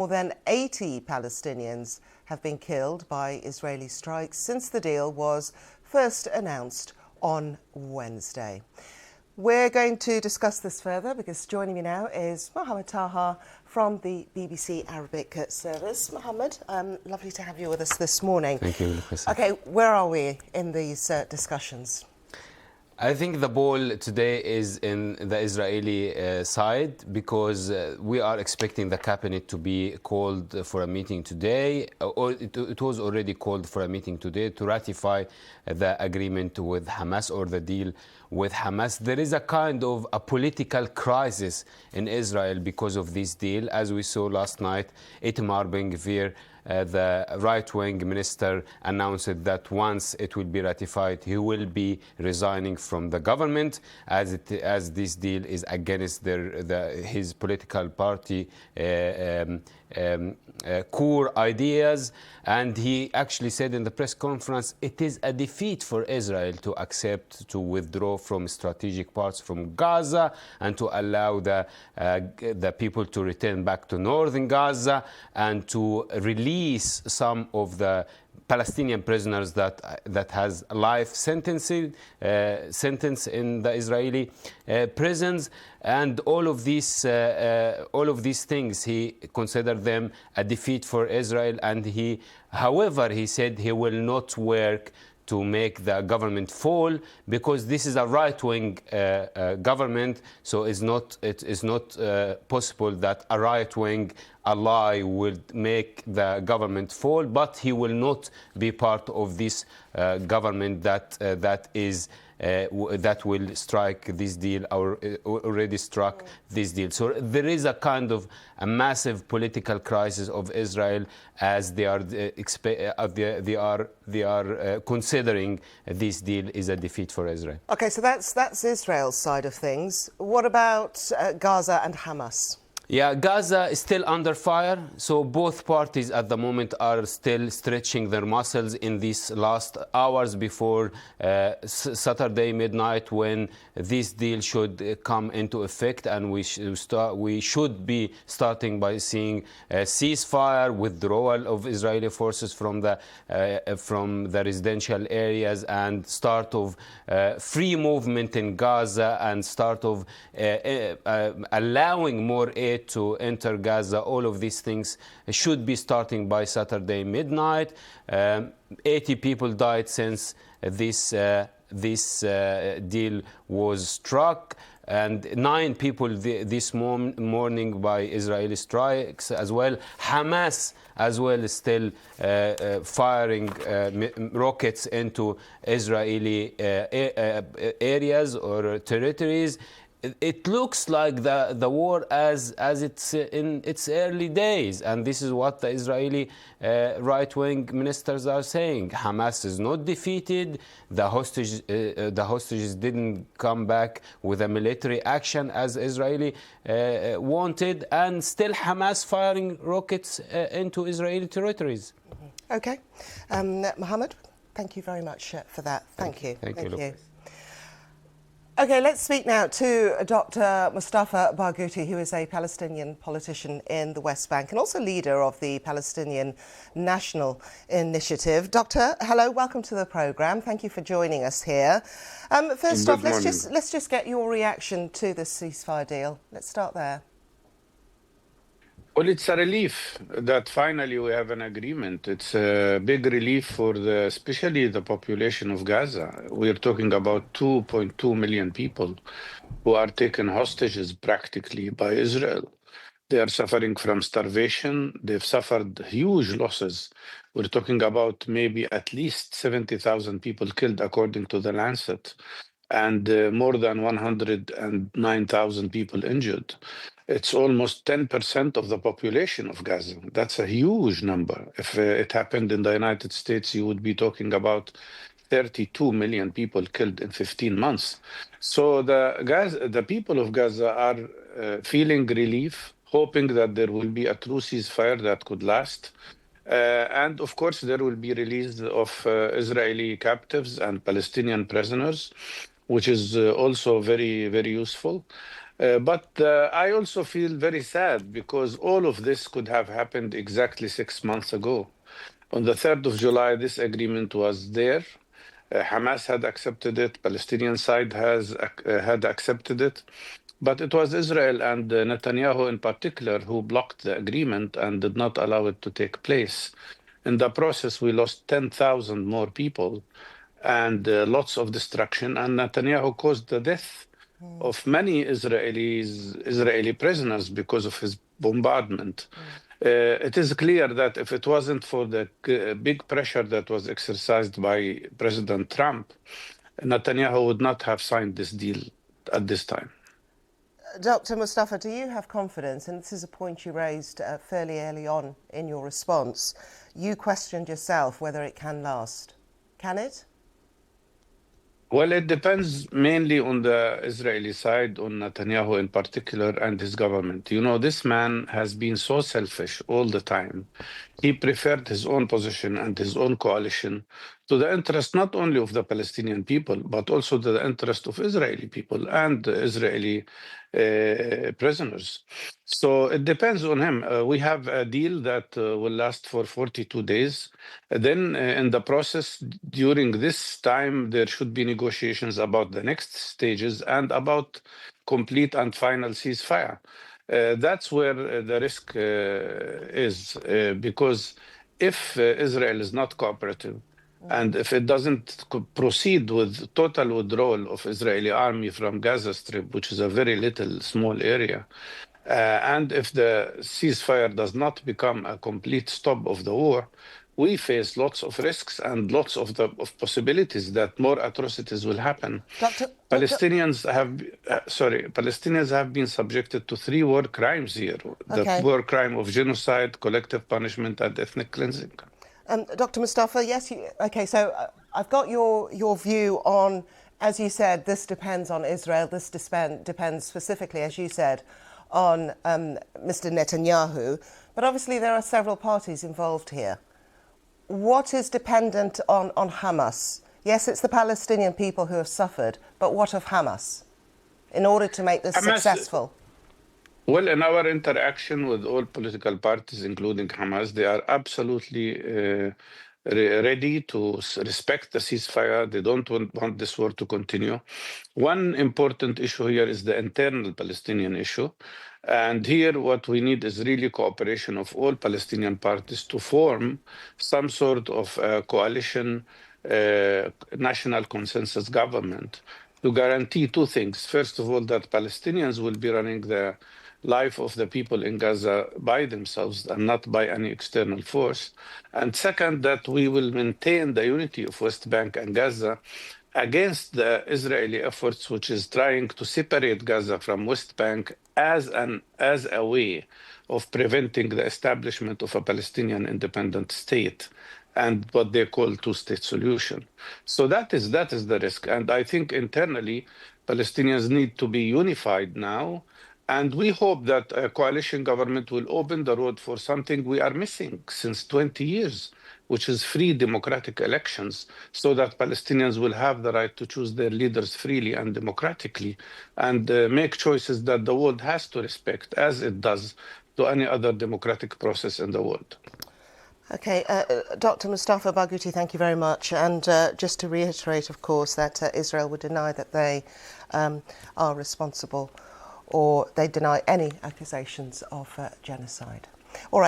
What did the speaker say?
More than 80 Palestinians have been killed by Israeli strikes since the deal was first announced on Wednesday. We're going to discuss this further because joining me now is Mohamed Taha from the BBC Arabic service. Mohamed, lovely to have you with us this morning. Thank you, Lucas. Okay, where are we in these discussions? I think the ball today is in the Israeli side because we are expecting the cabinet to be called for a meeting today, or it was already called for a meeting today to ratify the agreement with Hamas or the deal with Hamas. There is a kind of a political crisis in Israel because of this deal. As we saw last night, Itamar Ben-Gvir, the right-wing minister, announced that once it will be ratified, he will be resigning from the government as this deal is against his political party core ideas. And he actually said in the press conference, it is a defeat for Israel to accept to withdraw from strategic parts from Gaza and to allow the people to return back to northern Gaza and to release some of the Palestinian prisoners that has life sentence in the Israeli prisons. And all of these things, he considered them a defeat for Israel. And however, he said he will not work to make the government fall because this is a right-wing government. So it is not possible that a right-wing ally will make the government fall. But he will not be part of this government that will strike this deal or already struck this deal. So there is a kind of a massive political crisis of Israel as they are considering this deal is a defeat for Israel. Okay, so that's Israel's side of things. What about Gaza and Hamas? Yeah, Gaza is still under fire, so both parties at the moment are still stretching their muscles in these last hours before Saturday midnight, when this deal should come into effect, and we should be starting by seeing a ceasefire, withdrawal of Israeli forces from the residential areas, and start of free movement in Gaza, and start of allowing more aid to enter Gaza. All of these things should be starting by Saturday midnight. 80 people died since this deal was struck, and 9 people this morning by Israeli strikes as well. Hamas as well is still firing rockets into Israeli areas or territories. It looks like the war as it's in its early days, and this is what the Israeli right-wing ministers are saying. Hamas is not defeated. The hostages didn't come back with a military action as Israeli wanted, and still Hamas firing rockets into Israeli territories. Okay, Mohamed, thank you very much for that. Thank you. Thank you. Okay, let's speak now to Dr. Mustafa Barghouti, who is a Palestinian politician in the West Bank and also leader of the Palestinian National Initiative. Doctor, hello, welcome to the programme. Thank you for joining us here. First off, let's just get your reaction to this ceasefire deal. Let's start there. Well, it's a relief that finally we have an agreement. It's a big relief for especially the population of Gaza. We're talking about 2.2 million people who are taken hostages practically by Israel. They are suffering from starvation. They've suffered huge losses. We're talking about maybe at least 70,000 people killed, according to the Lancet, and more than 109,000 people injured. It's almost 10% of the population of Gaza. That's a huge number. If it happened in the United States, you would be talking about 32 million people killed in 15 months. So the people of Gaza are feeling relief, hoping that there will be a true ceasefire that could last. And of course, there will be release of Israeli captives and Palestinian prisoners, which is also very, very useful. But I also feel very sad because all of this could have happened exactly 6 months ago. On the 3rd of July, this agreement was there. Hamas had accepted it. Palestinian side had accepted it. But it was Israel and Netanyahu in particular who blocked the agreement and did not allow it to take place. In the process, we lost 10,000 more people and lots of destruction. And Netanyahu caused the death of many Israeli prisoners because of his bombardment. It is clear that if it wasn't for the big pressure that was exercised by President Trump, Netanyahu would not have signed this deal at this time. Dr. Mustafa, do you have confidence, and this is a point you raised fairly early on in your response, you questioned yourself whether it can last. Can it? Well, it depends mainly on the Israeli side, on Netanyahu in particular, and his government. You know, this man has been so selfish all the time. He preferred his own position and his own coalition to the interest not only of the Palestinian people, but also to the interest of Israeli people and Israeli prisoners. So it depends on him. We have a deal that will last for 42 days. Then in the process, during this time, there should be negotiations about the next stages and about complete and final ceasefire. That's where the risk is, because if Israel is not cooperative, and if it doesn't proceed with total withdrawal of Israeli army from Gaza Strip, which is a very little, small area, and if the ceasefire does not become a complete stop of the war, we face lots of risks and lots of possibilities that more atrocities will happen. Palestinians have been subjected to 3 war crimes here: the war crime of genocide, collective punishment, and ethnic cleansing. Dr. Mustafa, yes. So I've got your view on, as you said, this depends on Israel. This depends specifically, as you said, on Mr. Netanyahu. But obviously there are several parties involved here. What is dependent on Hamas? Yes, it's the Palestinian people who have suffered, but what of Hamas in order to make this successful? Well, in our interaction with all political parties, including Hamas, they are absolutely ready to respect the ceasefire. They don't want this war to continue. One important issue here is the internal Palestinian issue. And here what we need is really cooperation of all Palestinian parties to form some sort of coalition, national consensus government to guarantee 2 things. First of all, that Palestinians will be running the life of the people in Gaza by themselves and not by any external force. And second, that we will maintain the unity of West Bank and Gaza against the Israeli efforts, which is trying to separate Gaza from West Bank as a way of preventing the establishment of a Palestinian independent state and what they call 2-state solution. So that is the risk. And I think internally, Palestinians need to be unified now. And we hope that a coalition government will open the road for something we are missing since 20 years, which is free democratic elections, so that Palestinians will have the right to choose their leaders freely and democratically and make choices that the world has to respect, as it does to any other democratic process in the world. Okay, Dr. Mustafa Barghouti, thank you very much. And just to reiterate, of course, that Israel would deny that they are responsible, or they deny any accusations of genocide. All right.